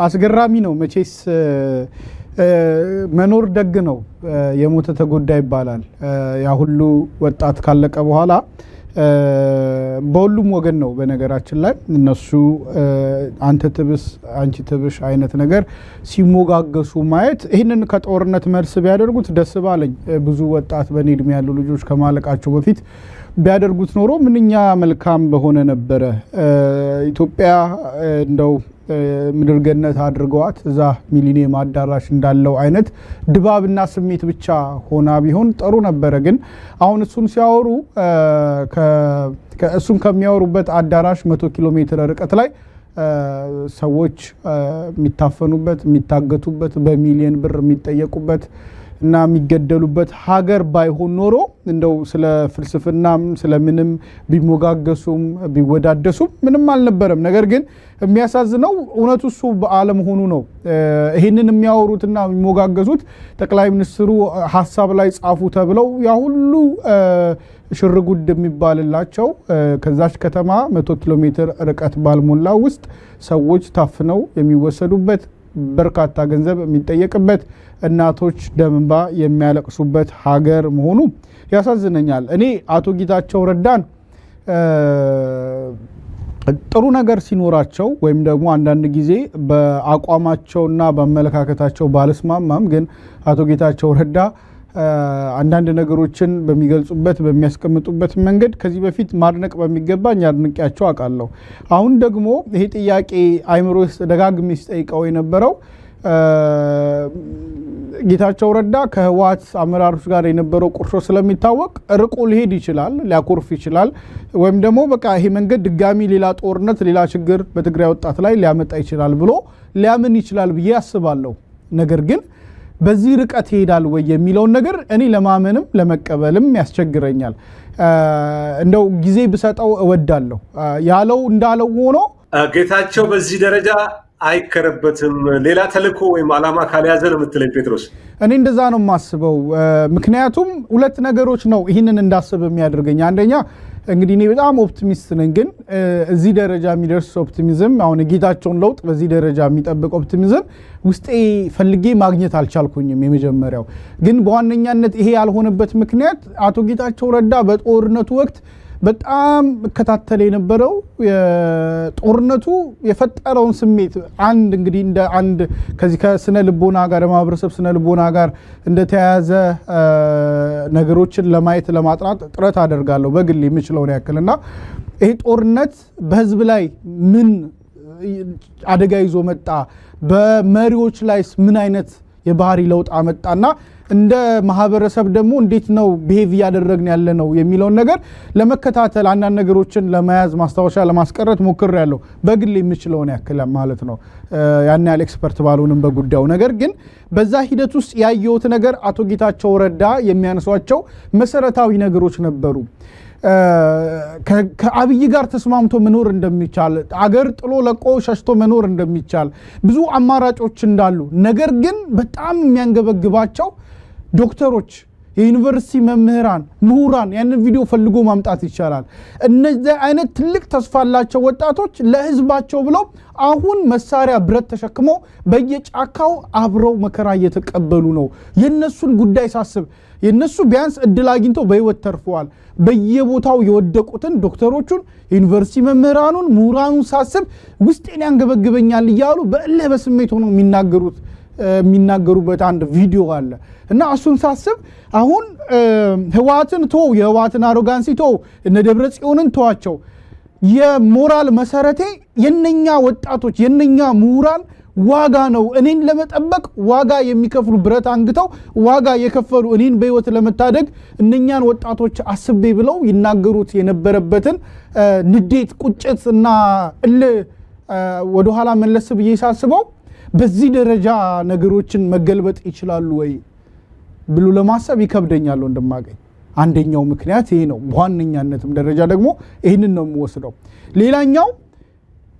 አስገራሚ ነው መቼስ መኖር ደግ ነው የሞተ ተጎዳ ይባላል ያ ሁሉ ወጣት ካለቀ በኋላ በሁሉም ወገን ነው በነገራችን ላይ እነሱ አንተ ትብስ አንቺ ትብሽ አይነት ነገር ሲሞጋገሱ ማየት ይሄንን ከጦርነት መልስ ቢያደርጉት ደስ ባለኝ ብዙ ወጣት በኔ እድሜ ያሉ ልጆች ከማለቃቸው በፊት ቢያደርጉት ኖሮ ምንኛ መልካም በሆነ ነበር ኢትዮጵያ እንደው ምድር ገነት አድርገዋት እዛ ሚሊኒየም አዳራሽ እንዳለው አይነት ድባብና ስሜት ብቻ ሆና ቢሆን ጥሩ ነበር ግን አሁን እሱን ሲያወሩ ከእሱን ከሚያወሩበት አዳራሽ 100 ኪሎ ሜትር ርቀት ላይ ሰዎች የሚታፈኑበት የሚታገቱበት በሚሊዮን ብር የሚጠየቁበት እና የሚገደሉበት ሀገር ባይሆን ኖሮ እንደው ስለ ፍልስፍናም ስለምንም ቢሞጋገሱም ቢወዳደሱም ምንም አልነበረም ነገር ግን የሚያሳዝነው እውነቱ እሱ በአለም ሆኑ ነው ይሄንን የሚያወሩትና የሚሞጋገሱት ጠቅላይ ሚኒስትሩ ሐሳብ ላይ ጻፉ ተብለው ያ ሁሉ ሽርጉድ የሚባልላቸው ከዛች ከተማ 100 ኪሎ ሜትር ርቀት ባልሞላ ውስጥ ሰዎች ታፍነው የሚወሰዱበት በርካታ ገንዘብ የሚጠየቅበት እናቶች ደምንባ የሚያለቅሱበት ሀገር መሆኑ ያሳዝነኛል እኔ አቶ ጌታቸው ረዳን ጥሩ ነገር ሲኖራቸው ወይም ደግሞ አንዳንድ ጊዜ በአቋማቸውና በመለካከታቸው ባለስማማም ግን አቶ ጌታቸው ረዳ አንዳንድ ነገሮችን በሚገልጹበት በሚያስቀምጡበት መንገድ ከዚህ በፊት ማድነቅ በሚገባኝ አድንቄያቸው አውቃለሁ አሁን ደግሞ ይሄ ጥያቄ አይምሮ ውስጥ ደጋግሜ ስጠይቀው የነበረው ጌታቸው ረዳ ከህወሓት አመራሮች ጋር የነበረው ቁርሾ ስለሚታወቅ ርቆ ሊሄድ ይችላል ሊያኮርፍ ይችላል ወይም ደግሞ በቃ ይሄ መንገድ ድጋሚ ሌላ ጦርነት ሌላ ችግር በትግራይ ወጣት ላይ ሊያመጣ ይችላል ብሎ ሊያምን ይችላል ብዬ አስባለሁ ነገር ግን በዚህ ርቀት ይሄዳል ወይ የሚለው ነገር እኔ ለማመንም ለመቀበልም ያስቸግረኛል እንደው ጊዜ ብሰጠው እወዳለሁ ያለው እንዳለው ሆኖ ጌታቸው በዚህ ደረጃ አይከረበትም ሌላ ተልኮ ወይም አላማ ካልያዘ ነው የምትለኝ ጴጥሮስ እኔ እንደዛ ነው የማስበው ምክንያቱም ሁለት ነገሮች ነው ይህንን እንዳስብ የሚያደርገኝ አንደኛ እንግዲህ እኔ በጣም ኦፕቲሚስት ነኝ ግን እዚህ ደረጃ የሚደርስ ኦፕቲሚዝም አሁን ጌታቸውን ለውጥ በዚህ ደረጃ የሚጠብቅ ኦፕቲሚዝም ውስጤ ፈልጌ ማግኘት አልቻልኩኝም የመጀመሪያው ግን በዋነኛነት ይሄ ያልሆነበት ምክንያት አቶ ጌታቸው ረዳ በጦርነቱ ወቅት በጣም ከታተለ የነበረው ጦርነቱ የፈጠረውን ስሜት አንድ እንግዲህ እንደ አንድ ከዚህ ከስነ ልቦና ጋር ማህበረሰብ ስነ ልቦና ጋር እንደተያያዘ ነገሮችን ለማየት ለማጥራት ጥረት አደርጋለሁ በግል የምችለውን ያክልና ይሄ ጦርነት በህዝብ ላይ ምን አደጋ ይዞ መጣ በመሪዎች ላይ ምን አይነት የባህሪ ለውጥ አመጣና እንደ ማህበረሰብ ደግሞ እንዴት ነው ቢሄቭ ያደረግን ያለ ነው የሚለው ነገር ለመከታተል አንዳንድ ነገሮችን ለማያዝ ማስታወሻ ለማስቀረት ሞክሬያለሁ በግል የምችለውን ያክል ማለት ነው ያን ያለ ኤክስፐርት ባልሆንም በጉዳዩ ነገር ግን በዛ ሂደት ውስጥ ያየሁት ነገር አቶ ጌታቸው ረዳ የሚያነሷቸው መሰረታዊ ነገሮች ነበሩ ከአብይ ጋር ተስማምቶ መኖር እንደሚቻል አገር ጥሎ ለቆ ሸሽቶ መኖር እንደሚቻል ብዙ አማራጮች እንዳሉ ነገር ግን በጣም የሚያንገበግባቸው ዶክተሮች የዩኒቨርሲቲ መምህራን ምሁራን ያንን ቪዲዮ ፈልጎ ማምጣት ይቻላል እነዚህ አይነት ትልቅ ተስፋላቸው ወጣቶች ለህዝባቸው ብለው አሁን መሳሪያ ብረት ተሸክመው በየጫካው አብረው መከራ እየተቀበሉ ነው የነሱን ጉዳይ ሳስብ የነሱ ቢያንስ እድል አግኝተው በህይወት ተርፈዋል በየቦታው የወደቁትን ዶክተሮቹን ዩኒቨርሲቲ መምህራኑን ምሁራኑን ሳስብ ውስጤን ያንገበግበኛል ይያሉ በእልህ በስሜት ሆነው የሚናገሩበት አንድ ቪዲዮ አለ እና እሱን ሳስብ አሁን ህወሓትን የህወሓትን አሮጋንሲ እነ ደብረጽዮንን ተዋቸው የሞራል መሰረቴ የነኛ ወጣቶች የነኛ ምሁራን ዋጋ ነው እኔን ለመጠበቅ ዋጋ የሚከፍሉ ብረት አንግተው ዋጋ የከፈሉ እኔን በህይወት ለመታደግ እነኛን ወጣቶች አስቤ ብለው ይናገሩት የነበረበትን ንዴት ቁጭትና ወደ ኋላ መለስ ብዬ ሳስበው በዚህ ደረጃ ነገሮችን መገልበጥ ይችላሉ ወይ ብሎ ለማሰብ ይከብደኛል እንደማገኝ አንደኛው ምክንያት ይሄ ነው በዋነኛነትም ደረጃ ደግሞ ይሄንን ነው የምወስደው ሌላኛው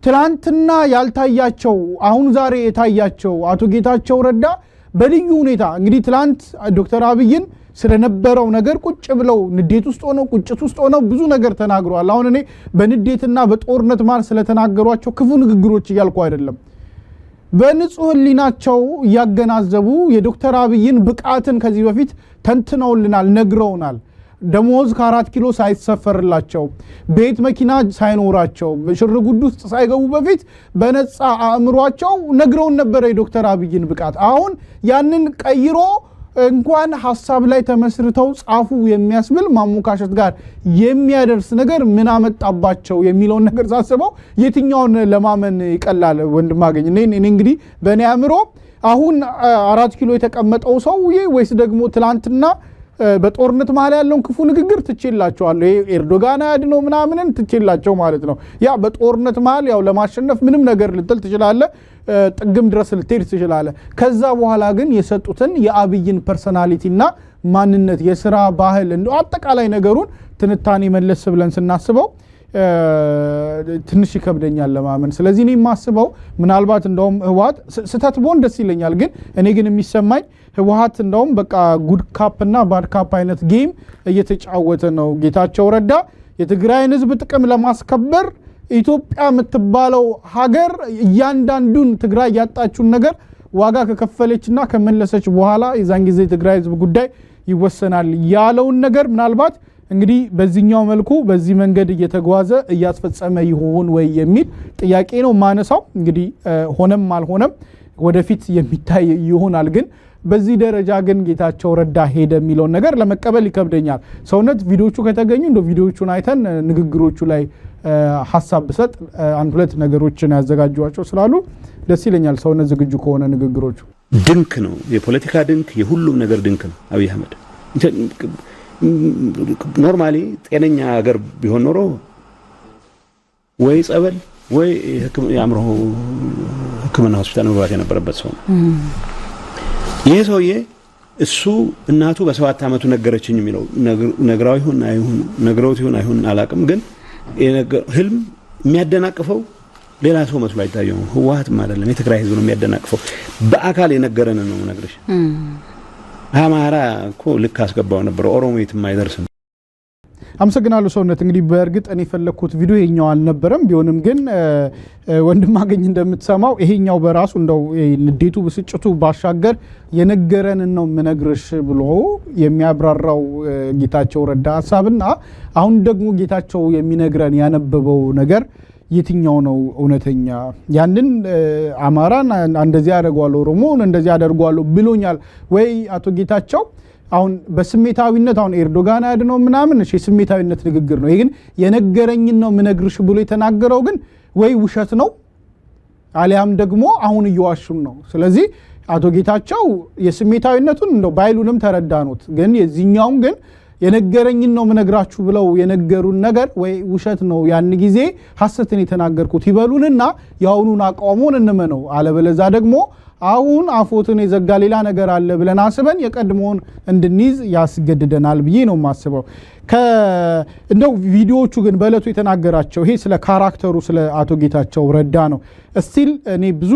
ትላንትና ያልታያቸው አሁን ዛሬ የታያቸው አቶ ጌታቸው ረዳ በልዩ ሁኔታ እንግዲህ ትላንት ዶክተር አብይን ስለነበረው ነገር ቁጭ ብለው ንዴት ውስጥ ሆነው ቁጭት ውስጥ ሆነው ብዙ ነገር ተናግረዋል አሁን እኔ በንዴትና በጦርነት ማር ስለተናገሯቸው ክፉ ንግግሮች እያልኩ አይደለም በንጹህ ህሊናቸው ያገናዘቡ የዶክተር አብይን ብቃትን ከዚህ በፊት ተንትነውልናል ነግረውናል ደሞዝ ከ4 ኪሎ ሳይሰፈርላቸው ቤት መኪና ሳይኖራቸው ሽርጉድ ውስጥ ሳይገቡ በፊት በነፃ አእምሯቸው ነግረውን ነበር የዶክተር አብይን ብቃት አሁን ያንን ቀይሮ እንኳን ሐሳብ ላይ ተመስርተው ጻፉ የሚያስብል ማሙካሸት ጋር የሚያደርስ ነገር ምን አመጣባቸው የሚለው ነገር ሳስበው የትኛውን ለማመን ይቀላል ወንድማገኝ እኔ እንግዲህ በእኔ አእምሮ አሁን 4 ኪሎ የተቀመጠው ሰው ወይስ ደግሞ ትላንትና በጦርነት መሃል ያለውን ክፉ ንግግር ትችላቸዋለሁ ኤርዶጋን ያድነው ምናምንን ትችላቸው ማለት ነው ያ በጦርነት መሃል ያው ለማሸነፍ ምንም ነገር ልትል ትችላለህ ጥግም ድረስ ልትሄድ ትችላለህ ከዛ በኋላ ግን የሰጡትን የአብይን ፐርሰናሊቲና ማንነት የሥራ ባህል እንደው አጠቃላይ ነገሩን ትንታኔ መለስ ብለን ስናስበው ትንሽ ይከብደኛል ለማመን ስለዚህ እኔ ማስበው ምናልባት እንደውም ህወሓት ስተት ቦን ደስ ይለኛል ግን እኔ ግን የሚሰማኝ ህወሓት እንደውም በቃ ጉድ ካፕ እና ባድ ካፕ አይነት ጌም እየተጫወተ ነው ጌታቸው ረዳ የትግራይን ህዝብ ጥቅም ለማስከበር ኢትዮጵያ የምትባለው ሀገር እያንዳንዱን ትግራይ ያጣችውን ነገር ዋጋ ከከፈለችና ከመለሰች በኋላ የዛን ጊዜ ትግራይ ህዝብ ጉዳይ ይወሰናል ያለውን ነገር ምናልባት እንግዲህ በዚህኛው መልኩ በዚህ መንገድ እየተጓዘ እያስፈጸመ ይሆን ወይ የሚል ጥያቄ ነው ማነሳው እንግዲህ ሆነም አልሆነም ወደፊት የሚታይ ይሆናል ግን በዚህ ደረጃ ግን ጌታቸው ረዳ ሄደ የሚለው ነገር ለመቀበል ይከብደኛል ሰውነት ቪዲዮቹ ከተገኙ እንደ ቪዲዮቹን አይተን ንግግሮቹ ላይ ሐሳብ በሰጥ አንድ ሁለት ነገሮችን ያዘጋጇቸው ስላሉ ደስ ይለኛል ሰውነት ዝግጁ ከሆነ ንግግሮቹ ድንክ ነው የፖለቲካ ድንክ የሁሉም ነገር ድንክ ነው አብይ አህመድ ኖርማሊ ጤነኛ ሀገር ቢሆን ኖሮ ወይ ጸበል ወይ የአእምሮ ህክምና ሆስፒታል መግባት የነበረበት ሰው ይሄ ሰውዬ እሱ እናቱ በ7 ዓመቱ ነገረችኝ የሚለው ነግራው ይሁን አይሁን ነግረውት ይሁን አይሁን አላቅም ግን ህልም የሚያደናቅፈው ሌላ ሰው መስሎ አይታየው ህወሓትም አይደለም የትግራይ ህዝብ ነው የሚያደናቅፈው በአካል የነገረን ነው ነግርሽ አማራ እኮ ልክ አስገባው ነበር ኦሮሞ የትም አይደርስም አመሰግናለሁ ሰውነት እንግዲህ በእርግጥ እኔ ፈለኩት ቪዲዮ ይሄኛው አልነበረም ቢሆንም ግን ወንድማገኝ እንደምትሰማው ይሄኛው በራሱ እንደው ንዴቱ ብስጭቱ ባሻገር የነገረን ነው ምነግርሽ ብሎ የሚያብራራው ጌታቸው ረዳ ሐሳብና አሁን ደግሞ ጌታቸው የሚነግረን ያነበበው ነገር የትኛው ነው እውነተኛ ያንን አማራን እንደዚህ ያደርጋሉ ኦሮሞን እንደዚህ ያደርጋሉ ብሎኛል ወይ አቶ ጌታቸው አሁን በስሜታዊነት አሁን ኤርዶጋን ያድነው ምናምን እሺ ስሜታዊነት ንግግር ነው ይሄ ግን የነገረኝ ነው ምነግርሽ ብሎ የተናገረው ግን ወይ ውሸት ነው አሊያም ደግሞ አሁን እየዋሹም ነው ስለዚህ አቶ ጌታቸው የስሜታዊነቱን እንደው ባይሉንም ተረዳኑት ግን የዚህኛው ግን የነገረኝ ነው ምነግራችሁ ብለው የነገሩን ነገር ወይ ውሸት ነው ያን ጊዜ ሐሰትን የተናገርኩት ይበሉንና ያውኑን አቋሙን እንመነው አለበለዛ ደግሞ አሁን አፎትን የዘጋ ሌላ ነገር አለ ብለን አስበን የቀድሞውን እንድንይዝ ያስገድደናል ብዬ ነው ማስበው እንደው ቪዲዮዎቹ ግን በእለቱ የተናገራቸው ይሄ ስለ ካራክተሩ ስለ አቶ ጌታቸው ረዳ ነው እስቲል እኔ ብዙ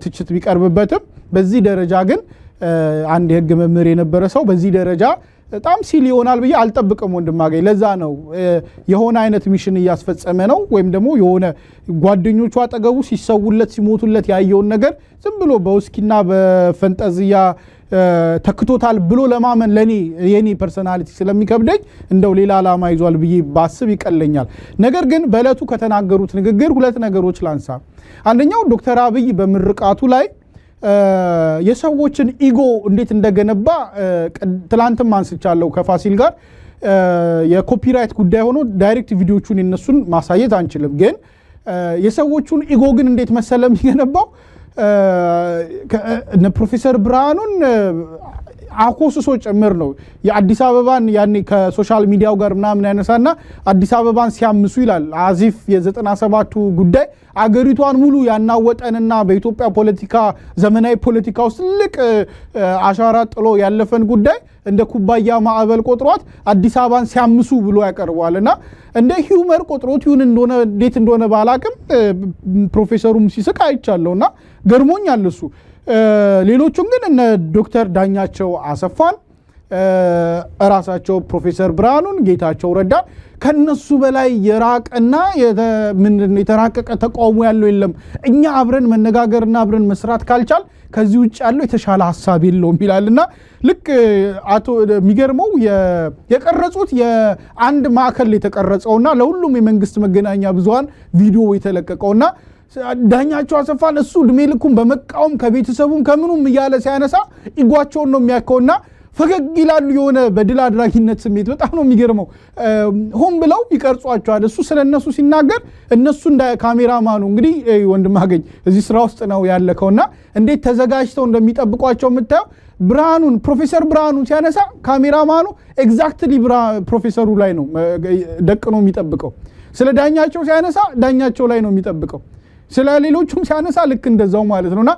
ትችት ቢቀርብበትም በዚህ ደረጃ ግን አንድ የህግ መምህር የነበረ ሰው በዚህ ደረጃ በጣም ሲል ይሆናል ብዬ አልጠብቅም ወንድማገኝ ለዛ ነው የሆነ አይነት ሚሽን እያስፈጸመ ነው ወይም ደግሞ የሆነ ጓደኞቹ አጠገቡ ሲሰውለት ሲሞቱለት ያየውን ነገር ዝም ብሎ በውስኪና በፈንጠዝያ ተክቶታል ብሎ ለማመን ለኔ የኔ ፐርሰናሊቲ ስለሚከብደኝ እንደው ሌላ አላማ ይዟል ብዬ ባስብ ይቀለኛል ነገር ግን በእለቱ ከተናገሩት ንግግር ሁለት ነገሮች ላንሳ አንደኛው ዶክተር አብይ በምርቃቱ ላይ የሰዎችን ኢጎ እንዴት እንደገነባ ትላንትም አንስቻለሁ ከፋሲል ጋር የኮፒራይት ጉዳይ ሆኖ ዳይሬክት ቪዲዮቹን እነሱን ማሳየት አንችልም ግን የሰዎቹን ኢጎ ግን እንዴት መሰለም ይገነባው ፕሮፌሰር ብርሃኑን አኮስሶ ጭምር ነው የአዲስ አበባን ያኔ ከሶሻል ሚዲያው ጋር ምናምን ያነሳና አዲስ አበባን ሲያምሱ ይላል አዚፍ የ97ቱ ጉዳይ አገሪቷን ሙሉ ያናወጠንና በኢትዮጵያ ፖለቲካ ዘመናዊ ፖለቲካ ውስጥ ልቅ አሻራ ጥሎ ያለፈን ጉዳይ እንደ ኩባያ ማዕበል ቆጥሯት አዲስ አበባን ሲያምሱ ብሎ ያቀርባልና እንደ ሂውመር ቆጥሮት ይሁን እንደሆነ እንዴት እንደሆነ ባላቅም ፕሮፌሰሩም ሲስቅ አይቻለውና ገርሞኛል እሱ ሌሎቹም ግን እነ ዶክተር ዳኛቸው አሰፋን ራሳቸው ፕሮፌሰር ብርሃኑን ጌታቸው ረዳን ከነሱ በላይ የራቀና የተራቀቀ ተቃውሞ ያለው የለም እኛ አብረን መነጋገርና አብረን መስራት ካልቻል ከዚህ ውጭ ያለው የተሻለ ሐሳብ የለውም ይላልና ልክ አቶ የሚገርመው የቀረጹት የአንድ ማዕከል የተቀረጸውና ለሁሉም የመንግስት መገናኛ ብዙሃን ቪዲዮ የተለቀቀውና ዳኛቸው አሰፋን እሱ እድሜ ልኩን በመቃወም ከቤተሰቡም ከምኑም እያለ ሲያነሳ ኢጓቸውን ነው የሚያከውና ፈገግ ይላሉ የሆነ በድል አድራጊነት ስሜት በጣም ነው የሚገርመው ሆን ብለው ይቀርጿቸዋል እሱ ስለነሱ ሲናገር እነሱ እንደ ካሜራማኑ እንግዲህ ወንድም አገኝ እዚህ ስራ ውስጥ ነው ያለከውና እንዴት ተዘጋጅተው እንደሚጠብቋቸው የምታየው ብርሃኑን ፕሮፌሰር ብርሃኑን ሲያነሳ ካሜራማኑ ኤግዛክትሊ ፕሮፌሰሩ ላይ ነው ደቅኖ የሚጠብቀው ስለ ዳኛቸው ሲያነሳ ዳኛቸው ላይ ነው የሚጠብቀው ስለ ሌሎቹም ሲያነሳ ልክ እንደዛው ማለት ነውና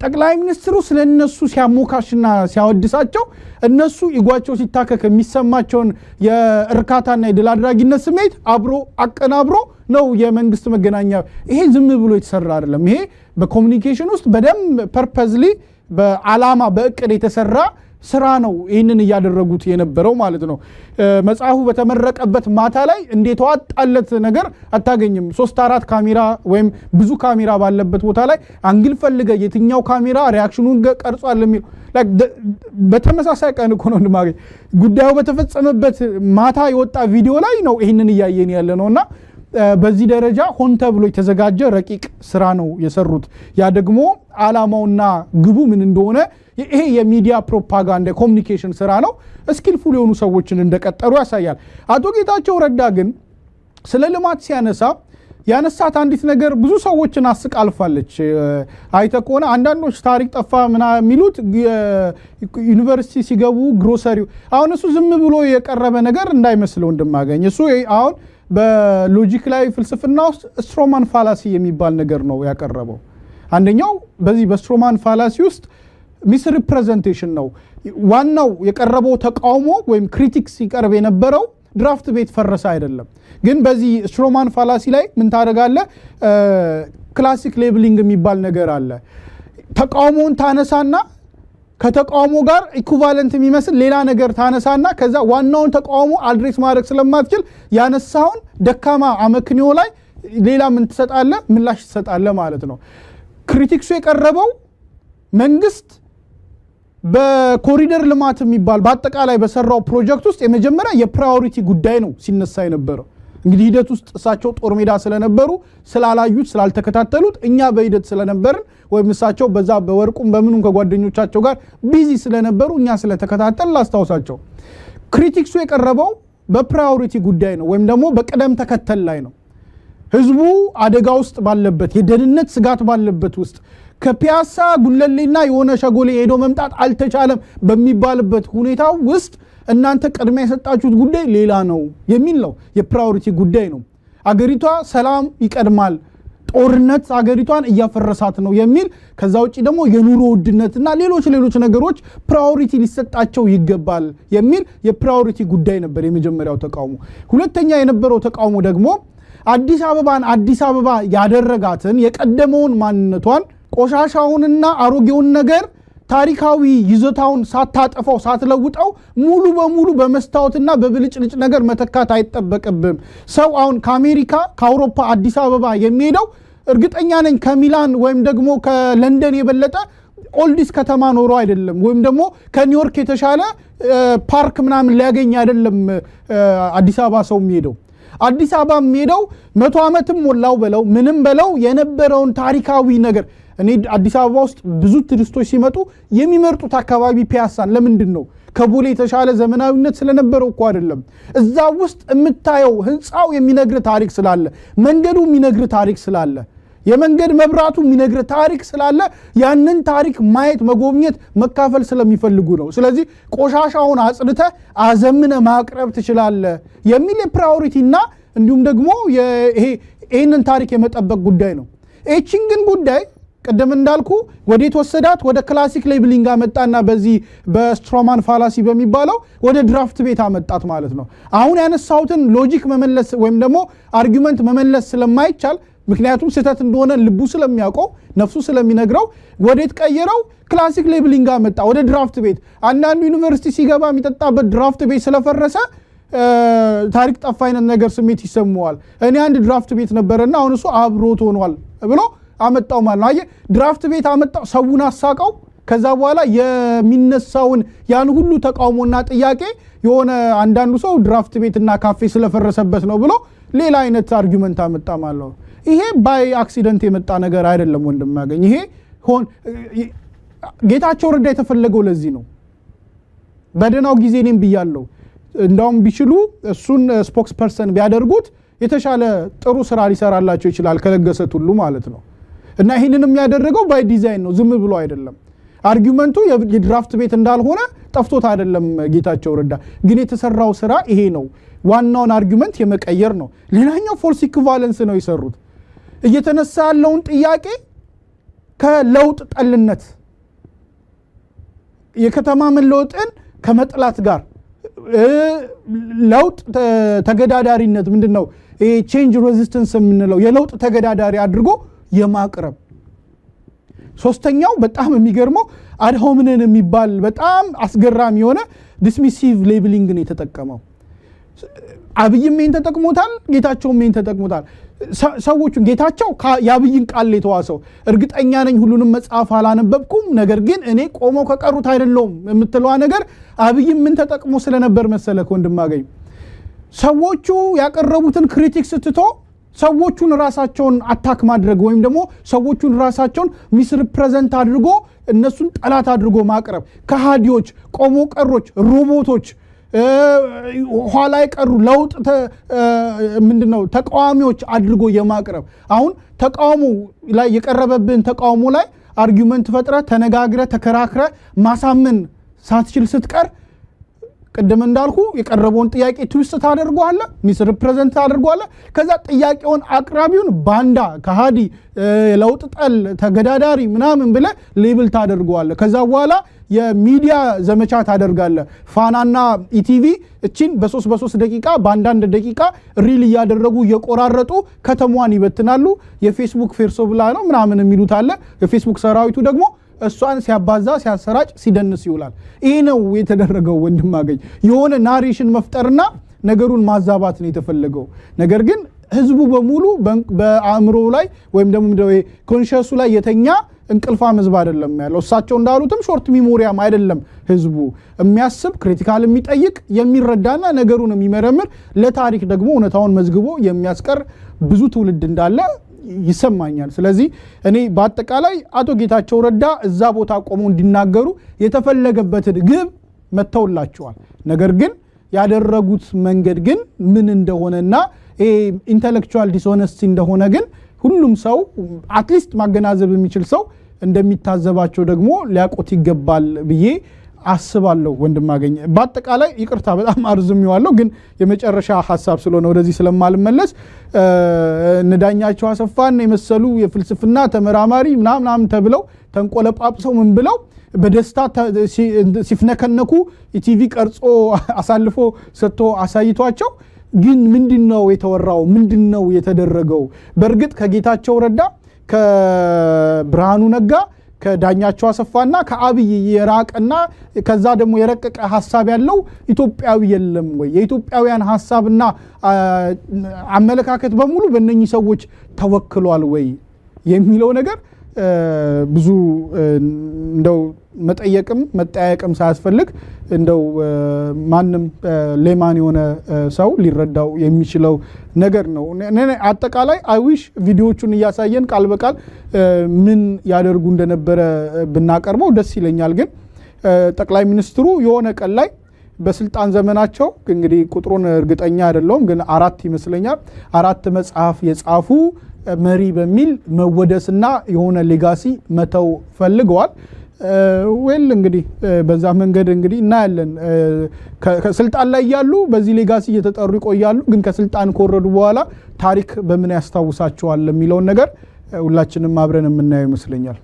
ጠቅላይ ሚኒስትሩ ስለነሱ ሲያሞካሽና ሲያወድሳቸው እነሱ ኢጓቸው ሲታከክ የሚሰማቸውን የእርካታና የድል አድራጊነት ስሜት አብሮ አቀናብሮ ነው የመንግስት መገናኛ ይሄ ዝም ብሎ የተሰራ አይደለም ይሄ በኮሙኒኬሽን ውስጥ በደንብ ፐርፐዝሊ በአላማ በእቅድ የተሰራ ስራ ነው ይሄንን ያደረጉት የነበረው ማለት ነው መጽሐፉ በተመረቀበት ማታ ላይ እንዴት ዋጣለት ነገር አታገኝም 3-4 ካሜራ ወይም ብዙ ካሜራ ባለበት ቦታ ላይ አንግል ፈልገ የትኛው ካሜራ ሪአክሽኑን ቀርጿል የሚል በተመሳሳይ ቀን እኮ ነው እንደማገኝ ጉዳዩ በተፈጸመበት ማታ የወጣ ቪዲዮ ላይ ነው ይሄንን ያያየን ያለ ነውና በዚህ ደረጃ ሆን ተብሎ የተዘጋጀ ረቂቅ ስራ ነው የሰሩት ያ ደግሞ አላማውና ግቡ ምን እንደሆነ ይሄ የሚዲያ ፕሮፓጋንዳ ኮሙኒኬሽን ስራ ነው ስኪልፉል የሆኑ ሰዎችን እንደቀጠሩ ያሳያል አቶ ጌታቸው ረዳ ግን ስለ ልማት ሲያነሳ ያነሳት አንዲት ነገር ብዙ ሰዎችን አስቃልፋለች አይተኮና አንዳንዶች ታሪክ ጠፋ ምና የሚሉት ዩኒቨርሲቲ ሲገቡ ግሮሰሪው አሁን እሱ ዝም ብሎ የቀረበ ነገር እንዳይመስለው እንደማገኝ እሱ አሁን በሎጂክ ላይ ፍልስፍና ውስጥ ስትሮማን ፋላሲ የሚባል ነገር ነው ያቀረበው አንደኛው በዚህ በስትሮማን ፋላሲ ውስጥ ሚስ ሪፕሬዘንቴሽን ነው ዋናው የቀረበው ተቃውሞ ወይም ክሪቲክስ ሲቀርብ የነበረው ድራፍት ቤት ፈረሰ አይደለም ግን በዚህ ስትሮማን ፋላሲ ላይ ምን ታደርጋለህ ክላሲክ ሌብሊንግ የሚባል ነገር አለ ተቃውሞውን ታነሳና ከተቃውሞ ጋር ኢኩቫለንት የሚመስል ሌላ ነገር ታነሳና ከዛ ዋናውን ተቃውሞ አድሬስ ማድረግ ስለማትችል ያነሳውን ደካማ አመክንዮ ላይ ሌላ ምን ትሰጣለህ ምላሽ ትሰጣለህ ማለት ነው ክሪቲክሱ የቀረበው መንግስት በኮሪደር ልማት የሚባል በአጠቃላይ በሰራው ፕሮጀክት ውስጥ የመጀመሪያ የፕራዮሪቲ ጉዳይ ነው ሲነሳ የነበረው እንግዲህ ሂደት ውስጥ እሳቸው ጦር ሜዳ ስለነበሩ ስላላዩት ስላልተከታተሉት እኛ በሂደት ስለነበርን ወይም እሳቸው በዛ በወርቁም በምኑም ከጓደኞቻቸው ጋር ቢዚ ስለነበሩ እኛ ስለተከታተል ላስታውሳቸው ክሪቲክሱ የቀረበው በፕራዮሪቲ ጉዳይ ነው ወይም ደግሞ በቀደም ተከተል ላይ ነው ህዝቡ አደጋ ውስጥ ባለበት የደህንነት ስጋት ባለበት ውስጥ ከፒያሳ ጉለሌና የሆነ ሸጎሌ ሄዶ መምጣት አልተቻለም በሚባልበት ሁኔታ ውስጥ እናንተ ቀድማ የሰጣችሁት ጉዳይ ሌላ ነው የሚል ነው የፕራዮሪቲ ጉዳይ ነው አገሪቷ ሰላም ይቀድማል ጦርነት አገሪቷን እያፈረሳት ነው የሚል ከዛ ውጪ ደግሞ የኑሮ ውድነትና ሌሎች ነገሮች ፕራዮሪቲ ሊሰጣቸው ይገባል የሚል የፕራዮሪቲ ጉዳይ ነበር የመጀመሪያው ተቃውሞ ሁለተኛ የነበረው ተቃውሞ ደግሞ አዲስ አበባ ያደረጋትን የቀደመውን ማንነቷን ቆሻሻውንና አሮጌውን ነገር ታሪካዊ ይዘታውን ሳታጠፋው ሳትለውጠው ሙሉ በሙሉ በመስታወትና በብልጭልጭ ነገር መተካት አይጠበቅብም ሰው አሁን ከአሜሪካ ከአውሮፓ አዲስ አበባ የሚሄደው እርግጠኛ ነኝ ከሚላን ወይም ደግሞ ከለንደን የበለጠ ኦልዲስ ከተማ ኖሮ አይደለም ወይም ደግሞ ከኒውዮርክ የተሻለ ፓርክ ምናምን ሊያገኝ አይደለም አዲስ አበባ ሰው የሚሄደው አዲስ አበባ የሚሄደው 100 ዓመትም ሞላው በለው ምንም በለው የነበረውን ታሪካዊ ነገር እኔ አዲስ አበባ ውስጥ ብዙ ቱሪስቶች ሲመጡ የሚመርጡት አካባቢ ፒያሳን ለምንድን ነው ከቦሌ የተሻለ ዘመናዊነት ስለነበረው እኮ አይደለም እዛ ውስጥ የምታየው ህንጻው የሚነግር ታሪክ ስላለ መንገዱ የሚነግር ታሪክ ስላለ የመንገድ መብራቱ የሚነግር ታሪክ ስላለ ያንን ታሪክ ማየት መጎብኘት መካፈል ስለሚፈልጉ ነው ስለዚህ ቆሻሻውን አጽድተ አዘምነ ማቅረብ ትችላለህ የሚል የፕራዮሪቲና እንዲሁም ደግሞ ይሄንን ታሪክ የመጠበቅ ጉዳይ ነው እቺን ግን ጉዳይ ቀደም እንዳልኩ ወዴት ወሰዳት ወደ ክላሲክ ሌብሊንግ አመጣና በዚህ በስትሮማን ፋላሲ በሚባለው ወደ ድራፍት ቤት አመጣት ማለት ነው አሁን ያነሳውትን ሎጂክ መመለስ ወይም ደግሞ አርጊመንት መመለስ ስለማይቻል ምክንያቱም ስህተት እንደሆነ ልቡ ስለሚያውቀው ነፍሱ ስለሚነግረው ወዴት ቀየረው ክላሲክ ሌብሊንግ አመጣ ወደ ድራፍት ቤት አንዳንዱ ዩኒቨርሲቲ ሲገባ የሚጠጣበት ድራፍት ቤት ስለፈረሰ ታሪክ ጠፋ አይነት ነገር ስሜት ይሰማዋል። እኔ አንድ ድራፍት ቤት ነበርና አሁን እሱ አብሮት ሆኗል ብሎ አመጣው ማለት ነው። አየ ድራፍት ቤት አመጣው ሰውን አሳቀው። ከዛ በኋላ የሚነሳውን ያን ሁሉ ተቃውሞና ጥያቄ የሆነ አንዳንዱ ሰው ድራፍት ቤትና ካፌ ስለፈረሰበት ነው ብሎ ሌላ አይነት አርጊውመንት አመጣ ማለት ነው። ይሄ ባይ አክሲደንት የመጣ ነገር አይደለም ወንድም ያገኝ። ይሄ ጌታቸው ረዳ የተፈለገው ለዚህ ነው። በደናው ጊዜ እኔም ብያለሁ እንዳውም ቢችሉ እሱን ስፖክስ ፐርሰን ቢያደርጉት የተሻለ ጥሩ ስራ ሊሰራላቸው ይችላል ከለገሰት ሁሉ ማለት ነው። እና ይሄንንም ያደረገው ባይ ዲዛይን ነው፣ ዝም ብሎ አይደለም። አርጊውመንቱ የድራፍት ቤት እንዳልሆነ ጠፍቶት አይደለም ጌታቸው ረዳ፣ ግን የተሰራው ስራ ይሄ ነው። ዋናውን አርጊውመንት የመቀየር ነው። ሌላኛው ፎልስ ኢኩቫለንስ ነው የሰሩት። እየተነሳ ያለውን ጥያቄ ከለውጥ ጠልነት የከተማ መለወጥን ከመጥላት ጋር ለውጥ ተገዳዳሪነት ምንድነው ይሄ ቼንጅ ሬዚስተንስ የምንለው የለውጥ ተገዳዳሪ አድርጎ የማቅረብ። ሶስተኛው በጣም የሚገርመው አድሆምነን የሚባል በጣም አስገራሚ የሆነ ዲስሚሲቭ ሌብሊንግ ነው የተጠቀመው። አብይም ይሄን ተጠቅሞታል፣ ጌታቸውም ይሄን ተጠቅሞታል። ሰዎቹ ጌታቸው ያብይን ቃል የተዋሰው እርግጠኛ ነኝ ሁሉንም መጽሐፍ አላነበብኩም፣ ነገር ግን እኔ ቆመው ከቀሩት አይደለም የምትለዋ ነገር አብይም ምን ተጠቅሞ ስለነበር መሰለህ ወንድማገኝ ሰዎቹ ያቀረቡትን ክሪቲክስ ትቶ ሰዎቹን ራሳቸውን አታክ ማድረግ ወይም ደግሞ ሰዎቹን ራሳቸውን ሚስሪፕሬዘንት አድርጎ እነሱን ጠላት አድርጎ ማቅረብ፣ ከሃዲዎች፣ ቆሞ ቀሮች፣ ሮቦቶች፣ ኋላ የቀሩ ለውጥ ምንድነው ተቃዋሚዎች አድርጎ የማቅረብ። አሁን ተቃውሞ ላይ የቀረበብን ተቃውሞ ላይ አርጊውመንት ፈጥረ ተነጋግረ ተከራክረ ማሳመን ሳትችል ስትቀር ቅድም እንዳልኩ የቀረበውን ጥያቄ ትዊስት ታደርጓለ፣ ሚስ ሪፕሬዘንት ታደርጓለ። ከዛ ጥያቄውን አቅራቢውን ባንዳ፣ ከሃዲ፣ ለውጥ ጠል፣ ተገዳዳሪ ምናምን ብለ ሌብል ታደርጓለ። ከዛ በኋላ የሚዲያ ዘመቻ ታደርጋለ። ፋናና ኢቲቪ እቺን በ3 ደቂቃ በአንዳንድ ደቂቃ ሪል እያደረጉ እየቆራረጡ ከተማዋን ይበትናሉ። የፌስቡክ ፌርሶ ብላ ነው ምናምን የሚሉት አለ። የፌስቡክ ሰራዊቱ ደግሞ እሷን ሲያባዛ ሲያሰራጭ ሲደንስ ይውላል። ይሄ ነው የተደረገው ወንድማገኝ። የሆነ ናሬሽን መፍጠርና ነገሩን ማዛባት ነው የተፈለገው። ነገር ግን ህዝቡ በሙሉ በአእምሮ ላይ ወይም ደግሞ ኮንሸሱ ላይ የተኛ እንቅልፋም ህዝብ አይደለም ያለው። እሳቸው እንዳሉትም ሾርት ሚሞሪያም አይደለም ህዝቡ። የሚያስብ ክሪቲካል የሚጠይቅ የሚረዳና ነገሩን የሚመረምር ለታሪክ ደግሞ እውነታውን መዝግቦ የሚያስቀር ብዙ ትውልድ እንዳለ ይሰማኛል። ስለዚህ እኔ በአጠቃላይ አቶ ጌታቸው ረዳ እዛ ቦታ ቆመው እንዲናገሩ የተፈለገበትን ግብ መተውላቸዋል። ነገር ግን ያደረጉት መንገድ ግን ምን እንደሆነና ኢንተሌክቹዋል ዲስሆነስቲ እንደሆነ ግን ሁሉም ሰው አትሊስት ማገናዘብ የሚችል ሰው እንደሚታዘባቸው ደግሞ ሊያቆት ይገባል ብዬ አስባለሁ ወንድማገኝ። በአጠቃላይ ይቅርታ በጣም አርዝሜዋለሁ፣ ግን የመጨረሻ ሐሳብ ስለሆነ ወደዚህ ስለማልመለስ ንዳኛቸው አሰፋን የመሰሉ የፍልስፍና ተመራማሪ ምናምን ተብለው ተንቆለጳጵሰው ምን ብለው በደስታ ሲፍነከነኩ ኢቲቪ ቀርጾ አሳልፎ ሰጥቶ አሳይቷቸው ግን ምንድነው የተወራው? ምንድነው የተደረገው? በእርግጥ ከጌታቸው ረዳ ከብርሃኑ ነጋ ከዳኛቸው አሰፋና ከአብይ የራቀና ከዛ ደግሞ የረቀቀ ሐሳብ ያለው ኢትዮጵያዊ የለም ወይ? የኢትዮጵያውያን ሐሳብና አመለካከት በሙሉ በእነኚህ ሰዎች ተወክሏል ወይ የሚለው ነገር ብዙ እንደው መጠየቅም መጠያየቅም ሳያስፈልግ እንደው ማንም ሌማን የሆነ ሰው ሊረዳው የሚችለው ነገር ነው። አጠቃላይ አይዊሽ ቪዲዮቹን እያሳየን ቃል በቃል ምን ያደርጉ እንደነበረ ብናቀርበው ደስ ይለኛል። ግን ጠቅላይ ሚኒስትሩ የሆነ ቀን ላይ በስልጣን ዘመናቸው እንግዲህ ቁጥሩን እርግጠኛ አይደለሁም፣ ግን 4 ይመስለኛል 4 መጽሐፍ የጻፉ መሪ በሚል መወደስና የሆነ ሌጋሲ መተው ፈልገዋል። ወል እንግዲህ በዛ መንገድ እንግዲህ እናያለን። ከስልጣን ላይ ያሉ በዚህ ሌጋሲ እየተጠሩ ይቆያሉ፣ ግን ከስልጣን ከወረዱ በኋላ ታሪክ በምን ያስታውሳቸዋል የሚለውን ነገር ሁላችንም አብረን የምናየው ይመስለኛል።